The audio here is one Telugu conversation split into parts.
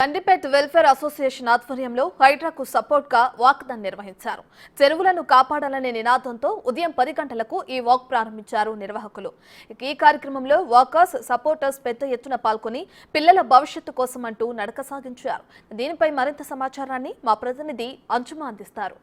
గండిపేట్ వెల్ఫేర్ అసోసియేషన్ ఆధ్వర్యంలో హైడ్రాకు సపోర్ట్ గా వాకథాన్ నిర్వహించారు. చెరువులను కాపాడాలనే నినాదంతో ఉదయం 10 గంటలకు ఈ వాక్ ప్రారంభించారు నిర్వాహకులు. ఈ కార్యక్రమంలో వాకర్స్, సపోర్టర్స్ పెద్ద ఎత్తున పాల్గొని పిల్లల భవిష్యత్తు కోసం అంటూ నడక సాగించారు. దీనిపై మరింత సమాచారాన్ని మా ప్రతినిధి అంజుమ అందిస్తారు.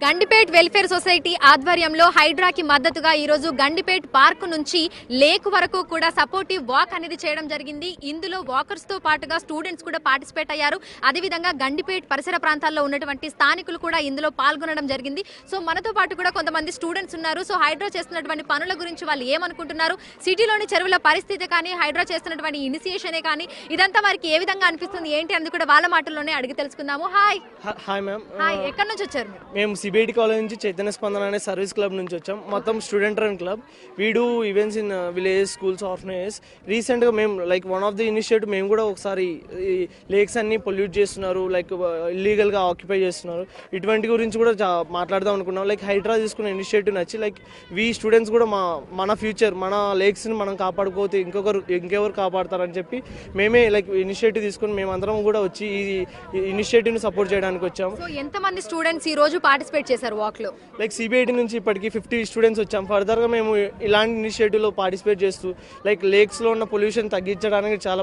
గండిపేట్ వెల్ఫేర్ సొసైటీ ఆధ్వర్యంలో హైడ్రాకి మద్దతుగా ఈరోజు గండిపేట్ పార్క్ నుంచి లేక్ వరకు కూడా సపోర్టివ్ వాక్ అనేది చేయడం జరిగింది. ఇందులో వాకర్స్ తో పాటుగా స్టూడెంట్స్ కూడా పార్టిసిపేట్ అయ్యారు. అదేవిధంగా గండిపేట్ పరిసర ప్రాంతాల్లో ఉన్నటువంటి స్థానికులు కూడా ఇందులో పాల్గొనడం జరిగింది. సో మనతో పాటు కూడా కొంతమంది స్టూడెంట్స్ ఉన్నారు. సో హైడ్రా చేస్తున్నటువంటి పనుల గురించి వాళ్ళు ఏమనుకుంటున్నారు, సిటీలోని చెరువుల పరిస్థితి కానీ, హైడ్రా చేస్తున్నటువంటి ఇనిషియేషనే కానీ ఇదంతా వారికి ఏ విధంగా అనిపిస్తుంది ఏంటి అనేది కూడా వాళ్ళ మాటల్లోనే అడిగి తెలుసుకుందాము. Hi ma'am. హాయ్, ఎక్కడి నుంచి వచ్చారు? మేము సిబిఐటి కాలేజ్ నుంచి చైతన్య స్పందన అనే సర్వీస్ క్లబ్ నుంచి వచ్చాం. మొత్తం student run club. We do events in village, schools, orphanages. రీసెంట్గా మేము like one of the initiative మేము కూడా ఒకసారి ఈ లేక్స్ అన్ని పొల్యూట్ చేస్తున్నారు, లైక్ ఇల్లీగల్గా ఆక్యుపై చేస్తున్నారు, ఇటువంటి గురించి కూడా మాట్లాడదాం అనుకున్నాం. లైక్ హైడ్రా తీసుకున్న ఇనిషియేటివ్ నచ్చి లైక్ వీ స్టూడెంట్స్ కూడా మన ఫ్యూచర్, మన లేక్స్ని మనం కాపాడుకోతే ఇంకెవరు కాపాడతారని చెప్పి మేమే లైక్ ఇనిషియేటివ్ తీసుకుని మేమందరం కూడా వచ్చి ఈ ఇనిషియేటివ్ని సపోర్ట్ చేయడానికి వచ్చాం. ఎంతమంది స్టూడెంట్స్ ఈ రోజు పార్టిసిపేట్ చేశారు వాక్ లో? లైక్ సిబిఐటి నుంచి ఇప్పటికి 50 స్టూడెంట్స్ వచ్చాం. ఫర్దర్ గా మేము ఇలాంటి ఇనిషియేటివ్ లో పార్టిసిపేట్ చేస్తూ లైక్ లేక్స్ లో ఉన్న పొల్యూషన్ తగ్గించడానికి చాలా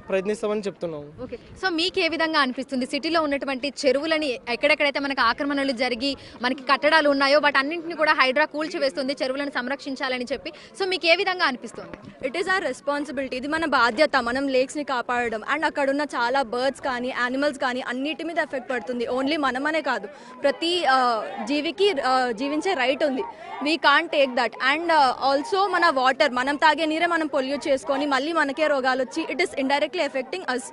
ప్రయత్నిస్తామని చెప్తున్నాము. ఓకే, సో మీకు ఏ విధంగా అనిపిస్తుంది సిటీలో ఉన్నటువంటి చెరువులని ఎక్కడెక్కడైతే మనకు ఆక్రమణలు జరిగి మనకి కట్టడాలు ఉన్నాయో వాటి అన్నింటిని కూడా హైడ్రా కూల్చివేస్తుంది చెరువులను సంరక్షించాలని చెప్పి? సో మీకు ఏ విధంగా అనిపిస్తుంది? It is our responsibility. ఇది మన బాధ్యత, మనం లేక్స్ని కాపాడడం. అండ్ అక్కడ ఉన్న చాలా బర్డ్స్ కానీ, యానిమల్స్ కానీ అన్నిటి మీద ఎఫెక్ట్ పడుతుంది. ఓన్లీ మనమనే కాదు, ప్రతి జీవికి జీవించే రైట్ ఉంది. We can't take that. And also మన వాటర్, మనం తాగే నీరే మనం పొల్యూట్ చేసుకొని మళ్ళీ మనకే రోగాలు వచ్చి it is indirectly affecting us.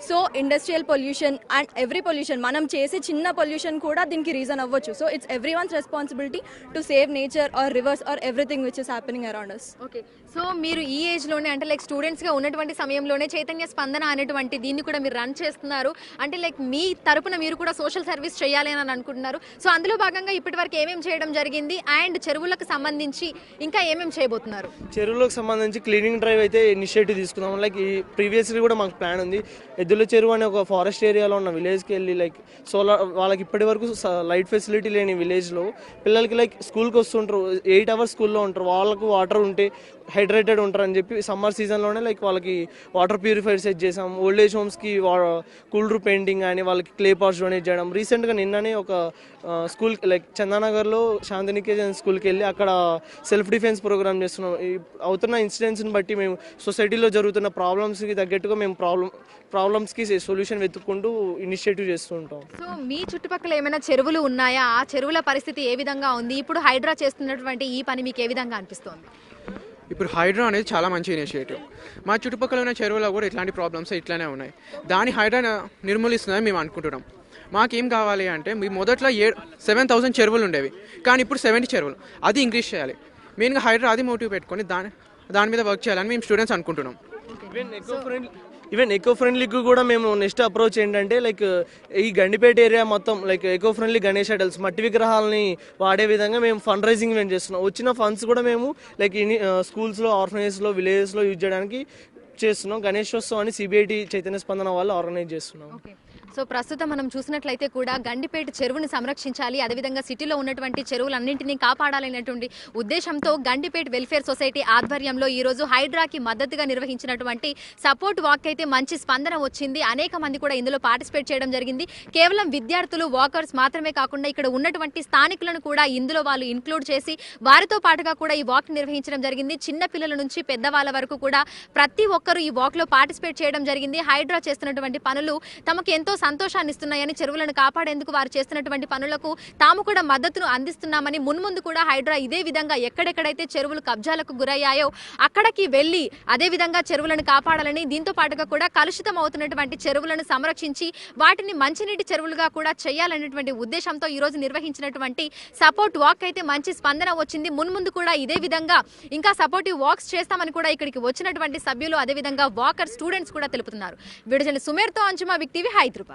So industrial pollution and every pollution, మనం చేసే చిన్న పొల్యూషన్ కూడా దీనికి రీజన్ అవ్వచ్చు. So it's everyone's responsibility to save nature or rivers or everything which is happening around us. Okay, so మీరు ఈ ఏజ్ లోనే అంటే లైక్ స్టూడెంట్స్ గా ఉన్నటువంటి సమయంలోనే చైతన్య స్పందన అనేటువంటి దీన్ని కూడా మీరు రన్ చేస్తున్నారు. అంటే లైక్ మీ తరపున మీరు కూడా సోషల్ సర్వీస్ చేయాలి అని అనుకుంటున్నారు. సో అందులో భాగంగా ఇప్పటి వరకు ఏమేమి చేయడం జరిగింది అండ్ చెరువులకు సంబంధించి ఇంకా ఏమేమి చేయబోతున్నారు? చెరువులకు సంబంధించి క్లీనింగ్ డ్రైవ్ అయితే ఇనిషియేటివ్ తీసుకున్నాం. లైక్ ఈ ప్రీవియస్లీ కూడా మాకు ప్లాన్ ఉంది. ఎద్దుల చెరువు అనే ఒక ఫారెస్ట్ ఏరియాలో ఉన్న విలేజ్కి వెళ్ళి లైక్ సోలార్, వాళ్ళకి ఇప్పటి వరకు లైట్ ఫెసిలిటీ లేని విలేజ్లో పిల్లలకి లైక్ స్కూల్కి వస్తుంటారు, 8 hours స్కూల్లో ఉంటారు, వాళ్ళకు వాటర్ ఉంటే హైడ్రేటెడ్ ఉంటారు అని చెప్పి సమ్మర్ సీజన్లోనే లైక్ వాళ్ళకి వాటర్ ప్యూరిఫైర్ సెట్ చేసాం. ఓల్డ్ ఏజ్ హోమ్స్కి కూల్ రూప్ పెయింటింగ్ అని వాళ్ళకి క్లే పాట్స్ డొనేట్ చేయడం. రీసెంట్గా నిన్ననే ఒక స్కూల్ లైక్ చందానగర్లో శాంతినికేతన్ స్కూల్కి వెళ్ళి అక్కడ సెల్ఫ్ డిఫెన్స్ ప్రోగ్రామ్ చేస్తున్నాం. అవుతున్న ఇన్సిడెంట్స్ని బట్టి మేము సొసైటీలో జరుగుతున్న ప్రాబ్లమ్స్కి తగ్గట్టుగా మేము ప్రాబ్లమ్స్కి సొల్యూషన్ వెతుక్కుంటూ ఇనిషియేటివ్ చేస్తూ ఉంటాం. సో మీ చుట్టుపక్కల ఏమైనా చెరువులు ఉన్నాయా? ఆ చెరువుల పరిస్థితి ఏ విధంగా ఉంది? ఇప్పుడు హైడ్రా చేస్తున్నటువంటి ఈ పని మీకు ఏ విధంగా అనిపిస్తోంది? ఇప్పుడు హైడ్రా అనేది చాలా మంచి ఇనిషియేటివ్. మా చుట్టుపక్కల ఉన్న చెరువులో కూడా ఇట్లాంటి ప్రాబ్లమ్స్ ఇట్లానే ఉన్నాయి. దాని హైడ్రా నిర్మూలిస్తుందని మేము అనుకుంటున్నాం. మాకేం కావాలి అంటే, మీ మొదట్లో 7,000 చెరువులు ఉండేవి, కానీ ఇప్పుడు 70 చెరువులు. అది ఇంక్రీజ్ చేయాలి. మెయిన్గా హైడ్రా అది మోటివ్ పెట్టుకొని దాని మీద వర్క్ చేయాలని మేము స్టూడెంట్స్ అనుకుంటున్నాం. ఈవెన్ ఎకో ఫ్రెండ్లీకి కూడా మేము నెక్స్ట్ అప్రోచ్ ఏంటంటే లైక్ ఈ గండిపేట ఏరియా మొత్తం like eco friendly Ganesh idols, మట్టి విగ్రహాలని వాడే విధంగా మేము ఫండ్ రైజింగ్ ఈవెంట్ చేస్తున్నాం. వచ్చిన ఫండ్స్ కూడా మేము లైక్ స్కూల్స్లో, ఆర్ఫనేజెస్లో, విలేజెస్లో యూజ్ చేయడానికి చేస్తున్నాం. గణేశోత్సవం అని సిబిఐటి చైతన్య స్పందన వాళ్ళు ఆర్గనైజ్ చేస్తున్నాం. సో ప్రస్తుతం మనం చూసినట్లయితే కూడా గండిపేట చెరువుని సంరక్షించాలి, అదేవిధంగా సిటీలో ఉన్నటువంటి చెరువులన్నింటినీ కాపాడాలనేటువంటి ఉద్దేశంతో గండిపేట వెల్ఫేర్ సొసైటీ ఆధ్వర్యంలో ఈరోజు హైడ్రాకి మద్దతుగా నిర్వహించినటువంటి సపోర్ట్ వాక్ అయితే మంచి స్పందన వచ్చింది. అనేక మంది కూడా ఇందులో పార్టిసిపేట్ చేయడం జరిగింది. కేవలం విద్యార్థులు, వాకర్స్ మాత్రమే కాకుండా ఇక్కడ ఉన్నటువంటి స్థానికులను కూడా ఇందులో వాళ్ళు ఇన్క్లూడ్ చేసి వారితో పాటుగా కూడా ఈ వాక్ నిర్వహించడం జరిగింది. చిన్న పిల్లల నుంచి పెద్దవాళ్ళ వరకు కూడా ప్రతి ఒక్కరూ ఈ వాక్ లో పార్టిసిపేట్ చేయడం జరిగింది. హైడ్రా చేస్తున్నటువంటి పనులు తమకు ఎంతో సంతోషాన్ని ఇస్తున్నాయని, చెరువులను కాపాడేందుకు వారు చేస్తున్నటువంటి పనులకు తాము కూడా మద్దతును అందిస్తున్నామని, మున్ముందు కూడా హైడ్రా ఇదే విధంగా ఎక్కడెక్కడైతే చెరువులు కబ్జాలకు గురయ్యాయో అక్కడికి వెళ్లి అదే విధంగా చెరువులను కాపాడాలని, దీంతో పాటుగా కూడా కలుషితం అవుతున్నటువంటి చెరువులను సంరక్షించి వాటిని మంచినీటి చెరువులుగా కూడా చేయాలనేటువంటి ఉద్దేశంతో ఈ రోజు నిర్వహించినటువంటి సపోర్ట్ వాక్ అయితే మంచి స్పందన వచ్చింది. మున్ముందు కూడా ఇదే విధంగా ఇంకా సపోర్టివ్ వాక్స్ చేస్తామని కూడా ఇక్కడికి వచ్చినటువంటి సభ్యులు, అదేవిధంగా వాకర్ స్టూడెంట్స్ కూడా తెలుపుతున్నారు. వీడియో జర్నలిస్ట్ సుమేర్తో అంజుమ, బిగ్ టీవీ, హైదరాబాద్.